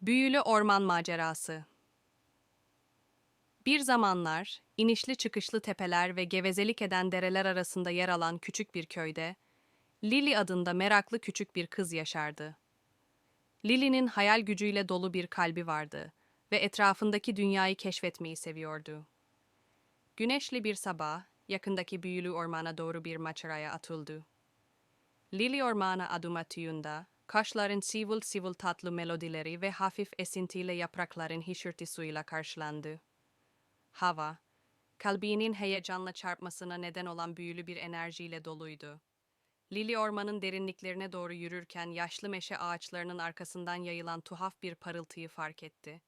Büyülü Orman Macerası. Bir zamanlar, inişli çıkışlı tepeler ve gevezelik eden dereler arasında yer alan küçük bir köyde, Lily adında meraklı küçük bir kız yaşardı. Lily'nin hayal gücüyle dolu bir kalbi vardı ve etrafındaki dünyayı keşfetmeyi seviyordu. Güneşli bir sabah, yakındaki büyülü ormana doğru bir maceraya atıldı. Lily ormana adım attığında, kaşların sivil sivil tatlı melodileri ve hafif esintiyle yaprakların hışırtısıyla karşılandı. Hava, kalbinin heyecanla çarpmasına neden olan büyülü bir enerjiyle doluydu. Lily ormanın derinliklerine doğru yürürken yaşlı meşe ağaçlarının arkasından yayılan tuhaf bir parıltıyı fark etti.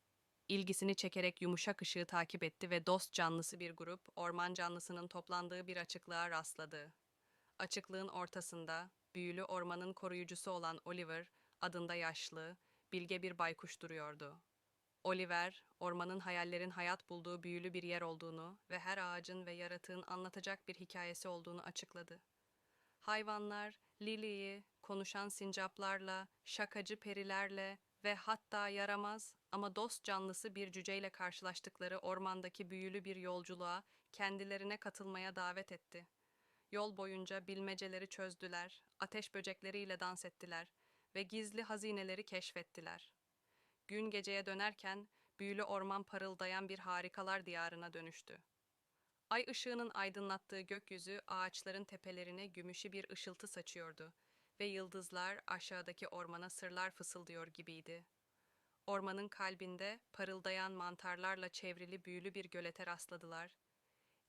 İlgisini çekerek yumuşak ışığı takip etti ve dost canlısı bir grup, orman canlısının toplandığı bir açıklığa rastladı. Açıklığın ortasında, büyülü ormanın koruyucusu olan Oliver, adında yaşlı, bilge bir baykuş duruyordu. Oliver, ormanın hayallerin hayat bulduğu büyülü bir yer olduğunu ve her ağacın ve yaratığın anlatacak bir hikayesi olduğunu açıkladı. Hayvanlar, Lily'yi, konuşan sincaplarla, şakacı perilerle ve hatta yaramaz ama dost canlısı bir cüceyle karşılaştıkları ormandaki büyülü bir yolculuğa kendilerine katılmaya davet etti. Yol boyunca bilmeceleri çözdüler, ateş böcekleriyle dans ettiler ve gizli hazineleri keşfettiler. Gün geceye dönerken büyülü orman parıldayan bir harikalar diyarına dönüştü. Ay ışığının aydınlattığı gökyüzü ağaçların tepelerine gümüşü bir ışıltı saçıyordu ve yıldızlar aşağıdaki ormana sırlar fısıldıyor gibiydi. Ormanın kalbinde parıldayan mantarlarla çevrili büyülü bir gölete rastladılar.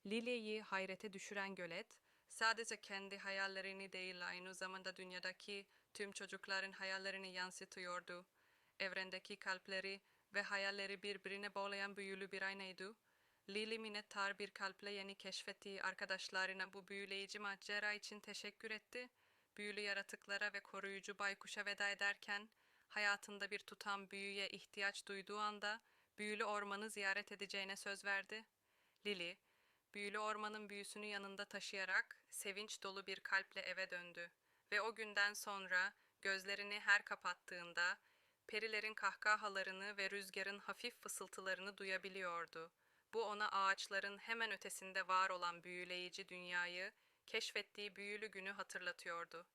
Lily'yi hayrete düşüren gölet, sadece kendi hayallerini değil aynı zamanda dünyadaki tüm çocukların hayallerini yansıtıyordu. Evrendeki kalpleri ve hayalleri birbirine bağlayan büyülü bir aynaydı. Lily minnettar bir kalple yeni keşfettiği arkadaşlarına bu büyüleyici macera için teşekkür etti. Büyülü yaratıklara ve koruyucu baykuşa veda ederken, hayatında bir tutam büyüye ihtiyaç duyduğu anda büyülü ormanı ziyaret edeceğine söz verdi. Lily, büyülü ormanın büyüsünü yanında taşıyarak sevinç dolu bir kalple eve döndü ve o günden sonra gözlerini her kapattığında perilerin kahkahalarını ve rüzgarın hafif fısıltılarını duyabiliyordu. Bu ona ağaçların hemen ötesinde var olan büyüleyici dünyayı, keşfettiği büyülü günü hatırlatıyordu.